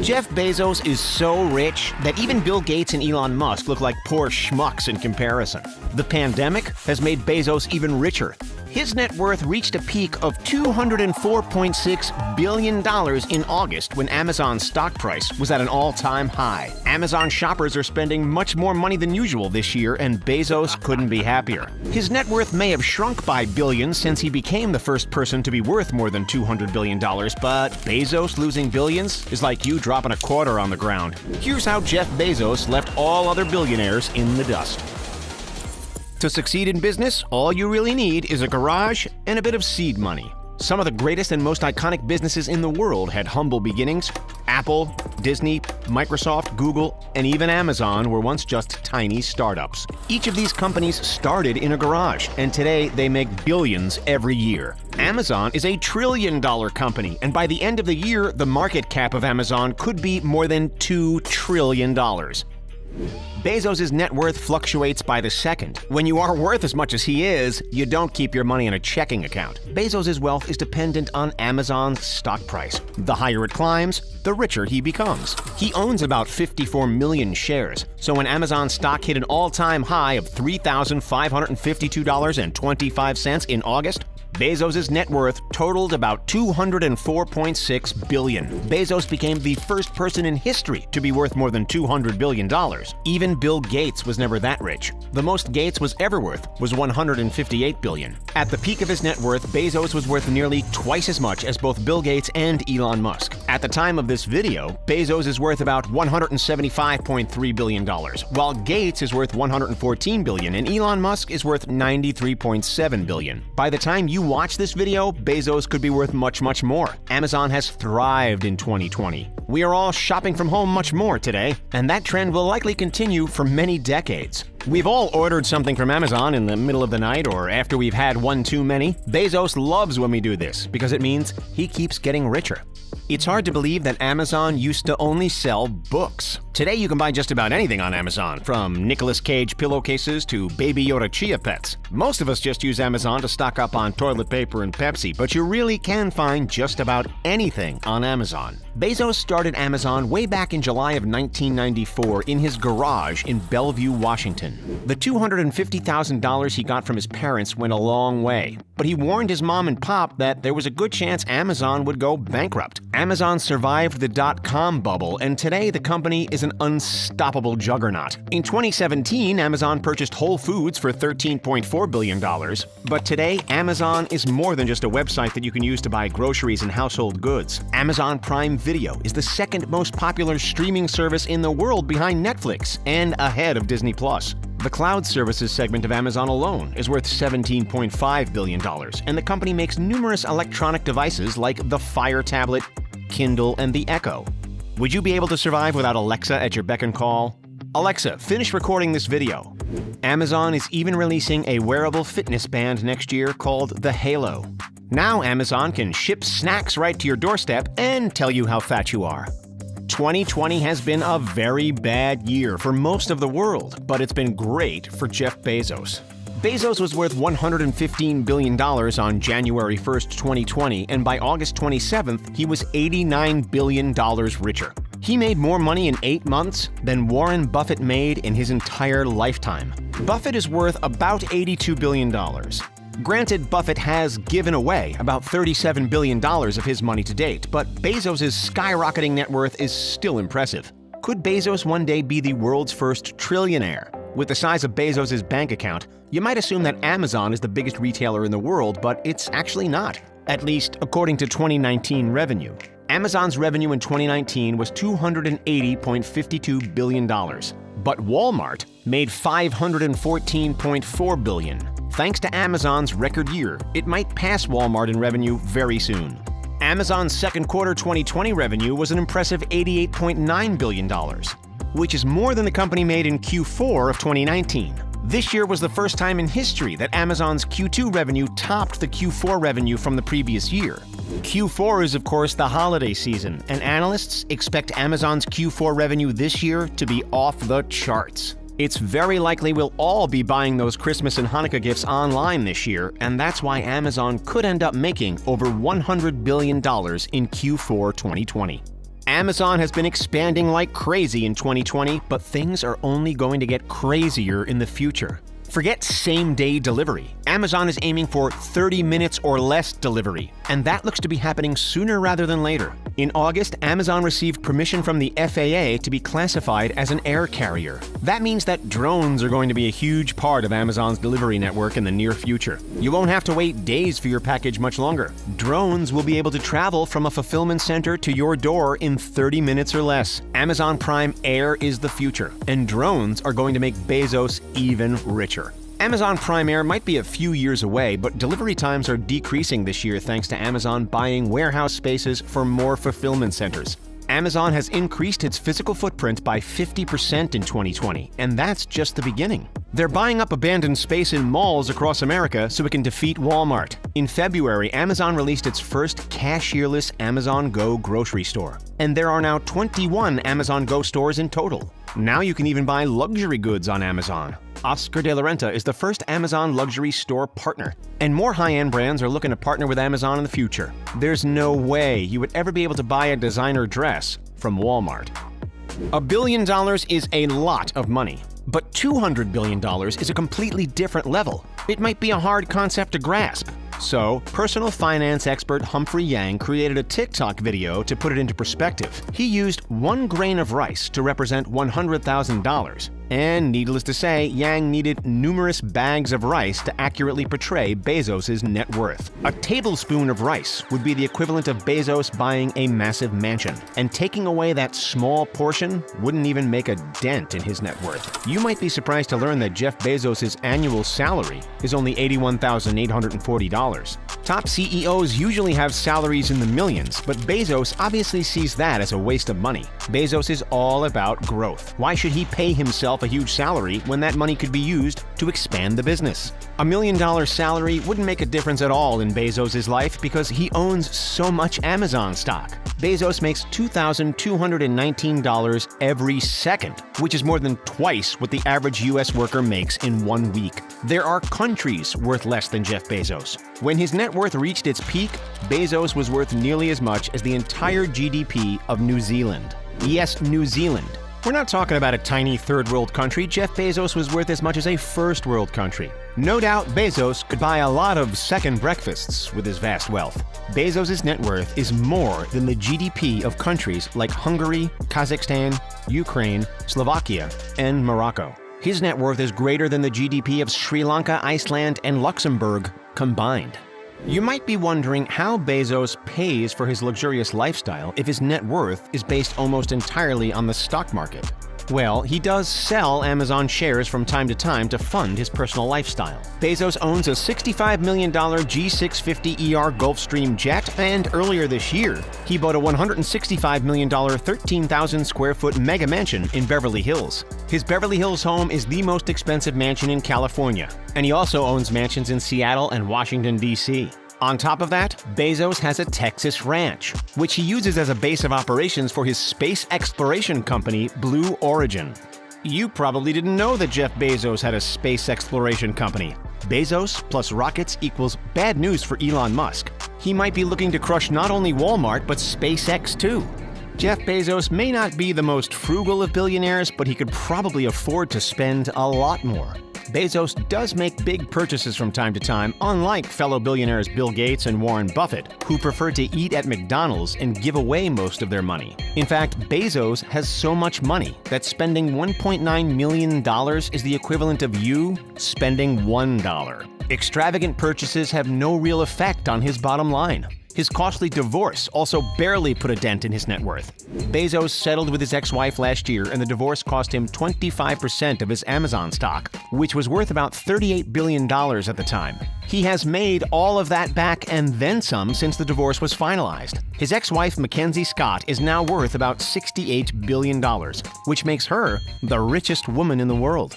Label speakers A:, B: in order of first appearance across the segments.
A: Jeff Bezos is so rich that even Bill Gates and Elon Musk look like poor schmucks in comparison. The pandemic has made Bezos even richer. His net worth reached a peak of $204.6 billion in August when Amazon's stock price was at an all-time high. Amazon shoppers are spending much more money than usual this year, and Bezos couldn't be happier. His net worth may have shrunk by billions since he became the first person to be worth more than $200 billion, but Bezos losing billions is like you dropping a quarter on the ground. Here's how Jeff Bezos left all other billionaires in the dust. To succeed in business, all you really need is a garage and a bit of seed money. Some of the greatest and most iconic businesses in the world had humble beginnings. Apple, Disney, Microsoft, Google, and even Amazon were once just tiny startups. Each of these companies started in a garage, and today they make billions every year. Amazon is a trillion-dollar company, and by the end of the year, the market cap of Amazon could be more than $2 trillion. Bezos' net worth fluctuates by the second. When you are worth as much as he is, you don't keep your money in a checking account. Bezos' wealth is dependent on Amazon's stock price. The higher it climbs, the richer he becomes. He owns about 54 million shares, so when Amazon stock hit an all-time high of $3,552.25 in August, Bezos' net worth totaled about $204.6 billion. Bezos became the first person in history to be worth more than $200 billion. Even Bill Gates was never that rich. The most Gates was ever worth was $158 billion. At the peak of his net worth, Bezos was worth nearly twice as much as both Bill Gates and Elon Musk. At the time of this video, Bezos is worth about $175.3 billion, while Gates is worth $114 billion and Elon Musk is worth $93.7 billion. By the time you watch this video, Bezos could be worth much, much more. Amazon has thrived in 2020. We are all shopping from home much more today, and that trend will likely continue for many decades. We've all ordered something from Amazon in the middle of the night or after we've had one too many. Bezos loves when we do this because it means he keeps getting richer. It's hard to believe that Amazon used to only sell books. Today you can buy just about anything on Amazon, from Nicolas Cage pillowcases to Baby Yoda chia pets. Most of us just use Amazon to stock up on toilet paper and Pepsi, but you really can find just about anything on Amazon. Bezos started Amazon way back in July of 1994 in his garage in Bellevue, Washington. The $250,000 he got from his parents went a long way, but he warned his mom and pop that there was a good chance Amazon would go bankrupt. Amazon survived the dot-com bubble, and today the company is an unstoppable juggernaut. In 2017, Amazon purchased Whole Foods for $13.4 billion, but today Amazon is more than just a website that you can use to buy groceries and household goods. Amazon Prime Video is the second most popular streaming service in the world behind Netflix and ahead of Disney+. The cloud services segment of Amazon alone is worth $17.5 billion, and the company makes numerous electronic devices like the Fire tablet, Kindle, and the Echo. Would you be able to survive without Alexa at your beck and call? Alexa, finish recording this video. Amazon is even releasing a wearable fitness band next year called the Halo. Now Amazon can ship snacks right to your doorstep and tell you how fat you are. 2020 has been a very bad year for most of the world, but it's been great for Jeff Bezos. Bezos was worth $115 billion on January 1st, 2020, and by August 27th, he was $89 billion richer. He made more money in 8 months than Warren Buffett made in his entire lifetime. Buffett is worth about $82 billion. Granted, Buffett has given away about $37 billion of his money to date, but Bezos' skyrocketing net worth is still impressive. Could Bezos one day be the world's first trillionaire? With the size of Bezos' bank account, you might assume that Amazon is the biggest retailer in the world, but it's actually not, at least according to 2019 revenue. Amazon's revenue in 2019 was $280.52 billion, but Walmart made $514.4 billion. Thanks to Amazon's record year, it might pass Walmart in revenue very soon. Amazon's second quarter 2020 revenue was an impressive $88.9 billion, which is more than the company made in Q4 of 2019. This year was the first time in history that Amazon's Q2 revenue topped the Q4 revenue from the previous year. Q4 is, of course, the holiday season, and analysts expect Amazon's Q4 revenue this year to be off the charts. It's very likely we'll all be buying those Christmas and Hanukkah gifts online this year, and that's why Amazon could end up making over $100 billion in Q4 2020. Amazon has been expanding like crazy in 2020, but things are only going to get crazier in the future. Forget same-day delivery. Amazon is aiming for 30 minutes or less delivery, and that looks to be happening sooner rather than later. In August, Amazon received permission from the FAA to be classified as an air carrier. That means that drones are going to be a huge part of Amazon's delivery network in the near future. You won't have to wait days for your package much longer. Drones will be able to travel from a fulfillment center to your door in 30 minutes or less. Amazon Prime Air is the future, and drones are going to make Bezos even richer. Amazon Prime Air might be a few years away, but delivery times are decreasing this year thanks to Amazon buying warehouse spaces for more fulfillment centers. Amazon has increased its physical footprint by 50% in 2020, and that's just the beginning. They're buying up abandoned space in malls across America so it can defeat Walmart. In February, Amazon released its first cashierless Amazon Go grocery store, and there are now 21 Amazon Go stores in total. Now you can even buy luxury goods on Amazon. Oscar de la Renta is the first Amazon luxury store partner, and more high-end brands are looking to partner with Amazon in the future. There's no way you would ever be able to buy a designer dress from Walmart. $1 billion is a lot of money, but $200 billion is a completely different level. It might be a hard concept to grasp. So, personal finance expert Humphrey Yang created a TikTok video to put it into perspective. He used 1 grain of rice to represent $100,000. And needless to say, Yang needed numerous bags of rice to accurately portray Bezos' net worth. A tablespoon of rice would be the equivalent of Bezos buying a massive mansion, and taking away that small portion wouldn't even make a dent in his net worth. You might be surprised to learn that Jeff Bezos' annual salary is only $81,840. Top CEOs usually have salaries in the millions, but Bezos obviously sees that as a waste of money. Bezos is all about growth. Why should he pay himself a huge salary when that money could be used to expand the business? $1 million salary wouldn't make a difference at all in Bezos' life because he owns so much Amazon stock. Bezos makes $2,219 every second, which is more than twice what the average US worker makes in 1 week. There are countries worth less than Jeff Bezos. When his net worth reached its peak, Bezos was worth nearly as much as the entire GDP of New Zealand. Yes, New Zealand. We're not talking about a tiny third world country. Jeff Bezos was worth as much as a first world country. No doubt Bezos could buy a lot of second breakfasts with his vast wealth. Bezos' net worth is more than the GDP of countries like Hungary, Kazakhstan, Ukraine, Slovakia, and Morocco. His net worth is greater than the GDP of Sri Lanka, Iceland, and Luxembourg combined. You might be wondering how Bezos pays for his luxurious lifestyle if his net worth is based almost entirely on the stock market. Well, he does sell Amazon shares from time to time to fund his personal lifestyle. Bezos owns a $65 million G650ER Gulfstream jet, and earlier this year, he bought a $165 million 13,000 square foot mega mansion in Beverly Hills. His Beverly Hills home is the most expensive mansion in California, and he also owns mansions in Seattle and Washington, D.C. On top of that, Bezos has a Texas ranch, which he uses as a base of operations for his space exploration company, Blue Origin. You probably didn't know that Jeff Bezos had a space exploration company. Bezos plus rockets equals bad news for Elon Musk. He might be looking to crush not only Walmart, but SpaceX too. Jeff Bezos may not be the most frugal of billionaires, but he could probably afford to spend a lot more. Bezos does make big purchases from time to time, unlike fellow billionaires Bill Gates and Warren Buffett, who prefer to eat at McDonald's and give away most of their money. In fact, Bezos has so much money that spending $1.9 million is the equivalent of you spending $1. Extravagant purchases have no real effect on his bottom line. His costly divorce also barely put a dent in his net worth. Bezos settled with his ex-wife last year, and the divorce cost him 25% of his Amazon stock, which was worth about $38 billion at the time. He has made all of that back and then some since the divorce was finalized. His ex-wife, Mackenzie Scott, is now worth about $68 billion, which makes her the richest woman in the world.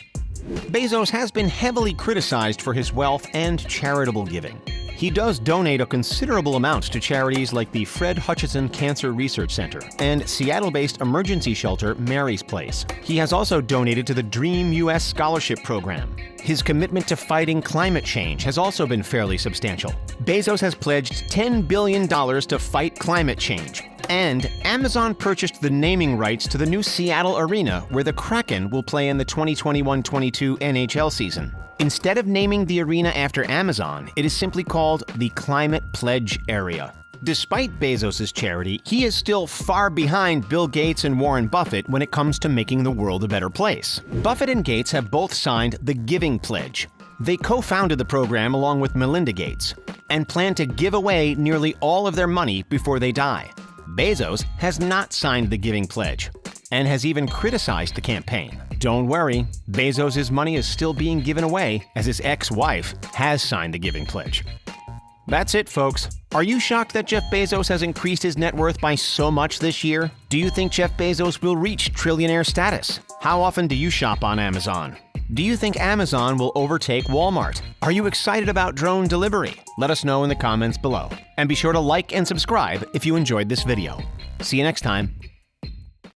A: Bezos has been heavily criticized for his wealth and charitable giving. He does donate a considerable amount to charities like the Fred Hutchinson Cancer Research Center and Seattle-based emergency shelter Mary's Place. He has also donated to the Dream U.S. Scholarship Program. His commitment to fighting climate change has also been fairly substantial. Bezos has pledged $10 billion to fight climate change, And Amazon purchased the naming rights to the new Seattle arena where the Kraken will play in the 2021-22 NHL season. Instead of naming the arena after Amazon, it is simply called the Climate Pledge Area. Despite Bezos' charity, he is still far behind Bill Gates and Warren Buffett when it comes to making the world a better place. Buffett and Gates have both signed the Giving Pledge. They co-founded the program along with Melinda Gates and plan to give away nearly all of their money before they die. Bezos has not signed the Giving Pledge and has even criticized the campaign. Don't worry, Bezos' money is still being given away as his ex-wife has signed the Giving Pledge. That's it, folks. Are you shocked that Jeff Bezos has increased his net worth by so much this year? Do you think Jeff Bezos will reach trillionaire status? How often do you shop on Amazon? Do you think Amazon will overtake Walmart? Are you excited about drone delivery? Let us know in the comments below. And be sure to like and subscribe if you enjoyed this video. See you next time.